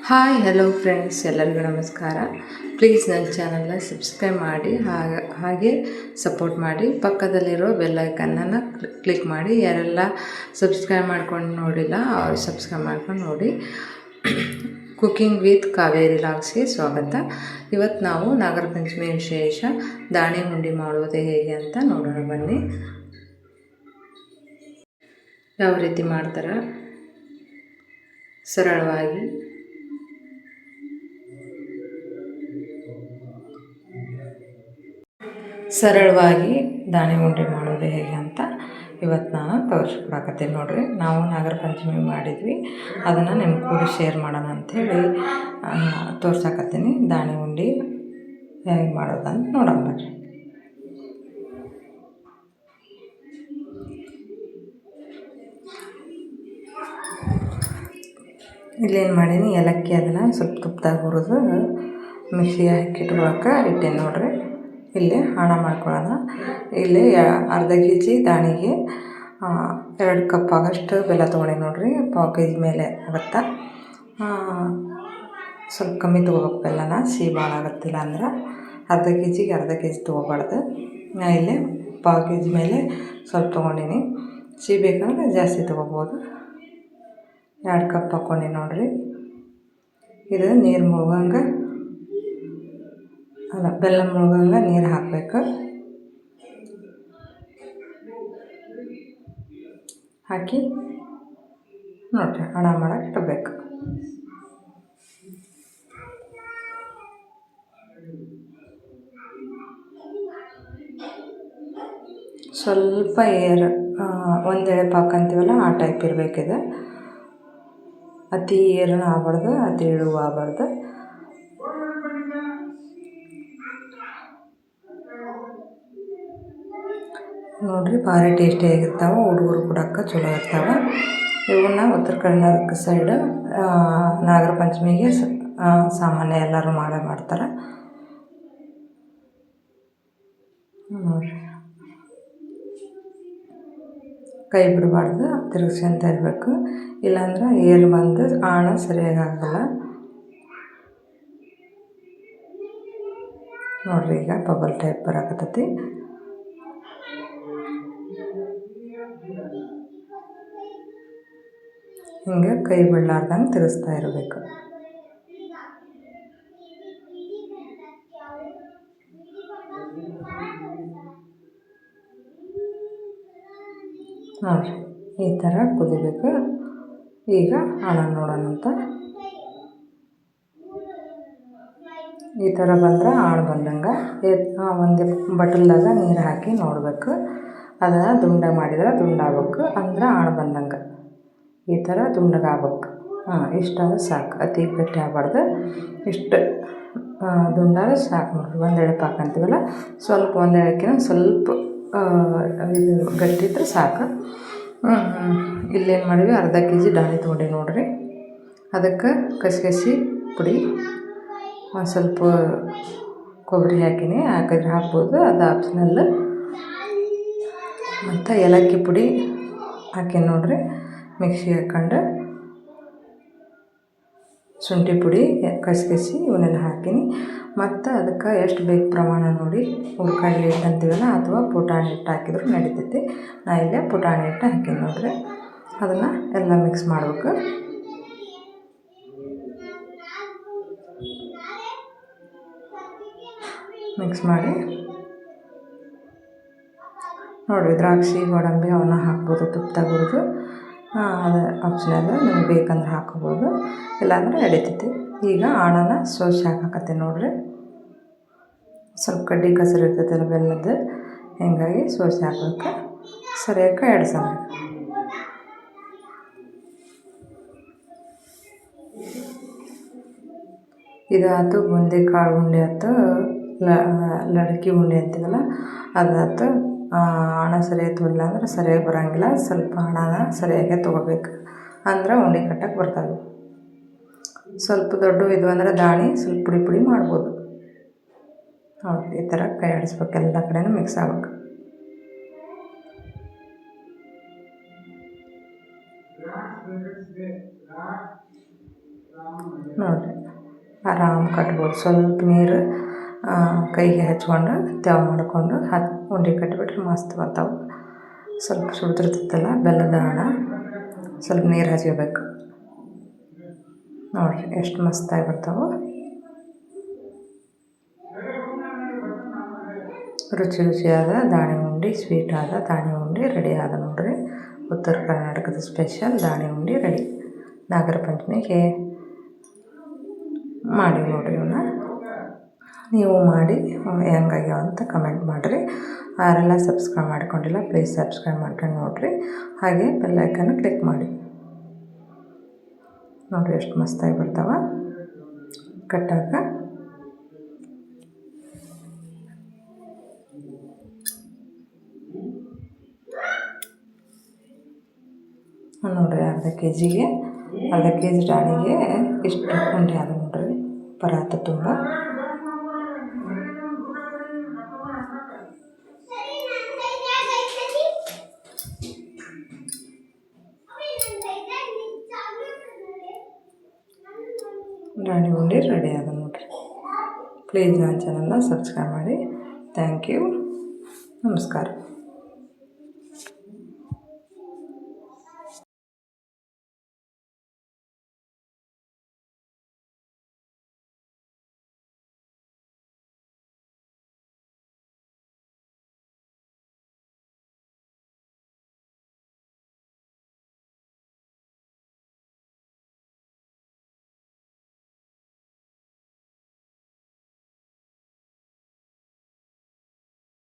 Hi hello friends, ಎಲ್ಲರಿಗೂ ನಮಸ್ಕಾರ. Please ನನ್ನ ಚಾನಲ್ನ ಸಬ್ಸ್ಕ್ರೈಬ್ ಮಾಡಿ, ಹಾಗೆ ಸಪೋರ್ಟ್ ಮಾಡಿ. ಪಕ್ಕದಲ್ಲಿರೋ ಬೆಲ್ಲೈಕನ್ನನ್ನು ಕ್ಲಿಕ್ ಮಾಡಿ. ಯಾರೆಲ್ಲ ಸಬ್ಸ್ಕ್ರೈಬ್ ಮಾಡ್ಕೊಂಡು ನೋಡಿಲ್ಲ ಅವ್ರು ಸಬ್ಸ್ಕ್ರೈಬ್ ಮಾಡ್ಕೊಂಡು ನೋಡಿ. ಕುಕಿಂಗ್ ವಿತ್ ಕಾವೇರಿ ಲಾಗ್ಸ್ಗೆ ಸ್ವಾಗತ. ಇವತ್ತು ನಾವು ನಾಗರ ಪಂಚಮಿ ವಿಶೇಷ ದಾಣಿ ಉಂಡೆ ಮಾಡುವುದು ಹೇಗೆ ಅಂತ ನೋಡೋಣ ಬನ್ನಿ. ಯಾವ ರೀತಿ ಮಾಡ್ತಾರೆ ಸರಳವಾಗಿ ದಾಣಿ ಉಂಡೆ ಮಾಡೋದು ಹೇಗೆ ಅಂತ ಇವತ್ತು ನಾನು ತೋರಿಸ್ಕೊಡಕತ್ತೀನಿ ನೋಡಿರಿ. ನಾವು ನಾಗರ ಪಂಚಮಿ ಮಾಡಿದ್ವಿ, ಅದನ್ನು ನಿಮ್ಗೆ ಕೂಡ ಶೇರ್ ಮಾಡೋಣ ಅಂಥೇಳಿ ತೋರ್ಸಕತ್ತೀನಿ. ದಾಣಿ ಉಂಡೆ ಹೇಗೆ ಮಾಡೋದಂತ ನೋಡೋಣ ಬರ್ರಿ. ಇಲ್ಲೇನು ಮಾಡೀನಿ, ಏಲಕ್ಕಿ ಅದನ್ನು ಸ್ವಲ್ಪ ತುಪ್ಪದಾಗ ಹುರಿದು ಮಿಕ್ಸಿಗೆ ಹಾಕಿಟ್ಕೊಳಕ್ಕೆ ಇಟ್ಟೇನಿ ನೋಡಿರಿ. ಇಲ್ಲಿ ಹಣ ಮಾಡ್ಕೊಳ್ಳೋಣ. ಇಲ್ಲಿ ಅರ್ಧ ಕೆ ಜಿ ದಾಣಿಗೆ 2 ಕಪ್ ಆಗೋಷ್ಟು ಬೆಲ್ಲ ತೊಗೊಂಡೆ ನೋಡಿರಿ. ಪಾವು ಕೆ ಜಿ ಮೇಲೆ ಆಗುತ್ತಾ, ಸ್ವಲ್ಪ ಕಮ್ಮಿ ತೊಗೋಬೇಕು ಬೆಲ್ಲನ, ಸಿಹಿ ಭಾಳ ಆಗುತ್ತಿಲ್ಲ ಅಂದ್ರೆ. ಅರ್ಧ ಕೆ ಜಿ ತೊಗೋಬಾರ್ದು. ನಾ ಇಲ್ಲಿ ಪಾವು ಕೆ ಜಿ ಮೇಲೆ ಸ್ವಲ್ಪ ತೊಗೊಂಡಿನಿ. ಸಿಹಿ ಬೇಕಂದ್ರೆ ಜಾಸ್ತಿ ತೊಗೋಬೋದು. 2 ಕಪ್ ಹಾಕ್ಕೊಂಡಿ ನೋಡಿರಿ. ಇದು ನೀರು ಮುಳುಗಂಗೆ ಬೆಲ್ಲ ಮುಳುಗಂಗೆ ನೀರು ಹಾಕಬೇಕು. ಹಾಕಿ ನೋಡಿರಿ, ಹಣ ಮಾಡಕ್ಕೆ ಇಡಬೇಕು. ಸ್ವಲ್ಪ ಒಂದೆಳೆ ಪಾಕ ಅಂತೀವಲ್ಲ, ಆ ಟೈಪ್ ಇರಬೇಕಿದೆ. ಅತಿ ಏರನೂ ಆಗಬಾರ್ದು, ಅತಿ ಇಳುವು ಆಗಬಾರ್ದು. ನೋಡಿರಿ, ಭಾರಿ ಟೇಸ್ಟಿಯಾಗಿರ್ತಾವೆ. ಹುಡುಗರು ಕೊಡೋಕ್ಕೆ ಚಲೋ ಇರ್ತಾವೆ. ಇವನ್ನ ಉತ್ತರ ಕರ್ನಾಟಕ ಸೈಡ್ ನಾಗರ ಪಂಚಮಿಗೆ ಸಾಮಾನ್ಯ ಎಲ್ಲರೂ ಮಾಡ್ತಾರೆ ನೋಡಿರಿ. ಕೈ ಬಿಡಬಾರ್ದು, ತಿರುಗಿಸ್ಕೊಂತ ಇರಬೇಕು. ಇಲ್ಲಾಂದ್ರೆ ಏರು ಬಂದು ಆಣ ಸರಿಯಾಗಿ ಆಗಲ್ಲ ನೋಡಿರಿ. ಈಗ ಬಬಲ್ ಟೈಪ್ ಬರಾಕತ್ತೈತಿ. ಹಿಂಗೆ ಕೈ ಬಿಡಲಾರ್ದಂಗೆ ತಿರುಗಿಸ್ತಾ ಇರಬೇಕು. ನೋಡಿರಿ, ಈ ಥರ ಕುದಿಬೇಕು. ಈಗ ಹಣ ನೋಡೋಣಂತ. ಈ ಥರ ಬಂದ್ರೆ ಆಳು ಬಂದಂಗೆ ಒಂದು ಬಟ್ಟಲ್ದಾಗ ನೀರು ಹಾಕಿ ನೋಡಬೇಕು. ಅದನ್ನು ದುಂಡ ಮಾಡಿದ್ರೆ ದುಂಡಾಗಬೇಕು, ಅಂದ್ರೆ ಆಳು ಬಂದಂಗೆ. ಈ ಥರ ದುಂಡಗಾಗಬೇಕು. ಇಷ್ಟಾದ್ರೆ ಸಾಕು, ಅತಿ ಗಟ್ಟಿ ಆಗಬಾರ್ದು. ಇಷ್ಟು ದುಂಡಾದ್ರೆ ಸಾಕು ನೋಡಿರಿ. ಒಂದೆಳೆ ಪಾಕ ಅಂತೀವಲ್ಲ, ಸ್ವಲ್ಪ ಒಂದೆಳೆಕಿನ ಸ್ವಲ್ಪ ಇದು ಗಟ್ಟಿ ಇದ್ರೆ ಸಾಕು. ಇಲ್ಲೇನು ಮಾಡಿವಿ, ಅರ್ಧ ಕೆ ಜಿ ದಾಣಿ ತೊಗೊಂಡು ನೋಡಿರಿ. ಅದಕ್ಕೆ ಕಸಿ ಪುಡಿ, ಒಂದು ಸ್ವಲ್ಪ ಕೊಬ್ಬರಿ ಹಾಕಿನಿ. ಹಾಕಿದ್ರೆ ಹಾಕ್ಬೋದು, ಅದು ಆಪ್ಷನಲ್. ಮತ್ತು ಏಲಕ್ಕಿ ಪುಡಿ ಹಾಕೀನಿ ನೋಡಿರಿ. ಮಿಕ್ಸಿಗೆ ಹಾಕ್ಕೊಂಡು ಶುಂಠಿ ಪುಡಿ ಕಸಿ ಇವನ್ನೆಲ್ಲ ಹಾಕೀನಿ. ಮತ್ತು ಅದಕ್ಕೆ ಎಷ್ಟು ಬೇಕು ಪ್ರಮಾಣ ನೋಡಿ, ಹುರ್ಕಡ್ಲೆ ಹಿಟ್ಟು ಅಂತೀವಲ್ಲ, ಅಥವಾ ಪುಟಾಣಿ ಹಿಟ್ಟು ಹಾಕಿದ್ರು ನಡಿತೈತಿ. ನಾ ಇಲ್ಲೇ ಪುಟಾಣಿ ಹಿಟ್ಟು ಹಾಕೀನಿ ನೋಡಿರಿ. ಅದನ್ನು ಎಲ್ಲ ಮಿಕ್ಸ್ ಮಾಡಬೇಕು. ಮಿಕ್ಸ್ ಮಾಡಿ ನೋಡಿರಿ. ದ್ರಾಕ್ಷಿ ಗೋಡಂಬಿ ಅವನ್ನ ಹಾಕ್ಬೋದು ತುಪ್ಪದಾಗ ಹುರಿದು. ಅದು ಆಪ್ಷನಲ್, ನಿಮ್ಗೆ ಬೇಕಂದ್ರೆ ಹಾಕ್ಬೋದು, ಇಲ್ಲಾಂದ್ರೆ ನಡಿತೈತಿ. ಈಗ ಆಣನ ಸೋಸಿ ಹಾಕಕತ್ತೀನಿ ನೋಡಿರಿ. ಸ್ವಲ್ಪ ಕಡ್ಡಿ ಕಸರು ಇರ್ತೈತಲ್ಲ ಬೆಲ್ಲದ್ದು, ಹಿಂಗಾಗಿ ಸೋಸಿ ಹಾಕಬೇಕು. ಸರಿಯಾಗಿ ಎಡ್ಸೋಣ. ಇದಾಯ್ತು ಬೂಂದಿ ಕಾಳು ಉಂಡೆ ಆಯ್ತು, ಲಡಕಿ ಉಂಡೆ ಅಂತೀವಲ್ಲ ಅದಾಯ್ತು. ಹಣ ಸರಿಯಾಗಿ ತೊಗೊಳಿಲ್ಲ ಅಂದ್ರೆ ಸರಿಯಾಗಿ ಬರೋಂಗಿಲ್ಲ. ಸ್ವಲ್ಪ ಹಣನ ಸರಿಯಾಗಿ ತೊಗೋಬೇಕು, ಅಂದ್ರೆ ಉಂಡೆ ಕಟ್ಟಕ್ಕೆ ಬರ್ತಾವೆ. ಸ್ವಲ್ಪ ದೊಡ್ಡ ಇದ್ವು ಅಂದ್ರೆ ದಾಣಿ ಸ್ವಲ್ಪ ಪುಡಿ ಮಾಡ್ಬೋದು. ಹೌದು, ಈ ಥರ ಕೈ ಆಡಿಸ್ಬೇಕು, ಎಲ್ಲ ಕಡೆನೂ ಮಿಕ್ಸ್ ಆಗ್ಬೇಕು. ನೋಡಿರಿ ಆರಾಮ್ ಕಟ್ಬೋದು. ಸ್ವಲ್ಪ ನೀರು ಕೈಗೆ ಹಚ್ಕೊಂಡು ತೆವ್ ಮಾಡಿಕೊಂಡು ಉಂಡೆ ಕಟ್ಟಿಬಿಟ್ರೆ ಮಸ್ತ್ ಬರ್ತಾವೆ. ಸ್ವಲ್ಪ ಸುಡ್ತಿರ್ತೈತಲ್ಲ ಬೆಲ್ಲದ ಹಣ ಸ್ವಲ್ಪ ನೀರು ಹಚ್ಕೋಬೇಕು. ನೋಡಿರಿ ಎಷ್ಟು ಮಸ್ತಾಗಿ ಬರ್ತಾವೆ. ರುಚಿ ರುಚಿಯಾದ ದಾಣಿ ಉಂಡೆ, ಸ್ವೀಟ್ ಆದ ದಾಣಿ ಉಂಡೆ ರೆಡಿ ಆದ ನೋಡಿರಿ. ಉತ್ತರ ಕರ್ನಾಟಕದ ಸ್ಪೆಷಲ್ ದಾಣಿ ಉಂಡೆ ರೆಡಿ. ನಾಗರ ಪಂಚಮಿಗೆ ಮಾಡಿ ನೋಡಿರಿ ಇವನ್ನ. ನೀವು ಮಾಡಿ ಹೆಂಗಾಗ್ಯಾವ ಅಂತ ಕಮೆಂಟ್ ಮಾಡಿರಿ. ಯಾರೆಲ್ಲ ಸಬ್ಸ್ಕ್ರೈಬ್ ಮಾಡ್ಕೊಂಡಿಲ್ಲ ಪ್ಲೀಸ್ ಸಬ್ಸ್ಕ್ರೈಬ್ ಮಾಡ್ಕೊಂಡು ನೋಡಿರಿ. ಹಾಗೆ ಬೆಲ್ ಐಕನ್ ಕ್ಲಿಕ್ ಮಾಡಿ. ನೋಡಿರಿ ಎಷ್ಟು ಮಸ್ತಾಗಿ ಬರ್ತಾವೆ ಕಟ್ಟಾಕ. ನೋಡಿರಿ ಅರ್ಧ ಕೆ ಜಿಗೆ ದಾಣಿಗೆ ಇಷ್ಟು ಉಂಡೆ ಆದ ನೋಡಿರಿ ಪರಾತ ತುಂಬ. ದಾಣಿ ಉಂಡೆ ರೆಡಿ ಆದ ನೋಡಿರಿ. ಪ್ಲೀಸ್ ನನ್ನ ಚಾನಲ್ನ ಸಬ್ಸ್ಕ್ರೈಬ್ ಮಾಡಿ. Thank you. ನಮಸ್ಕಾರ.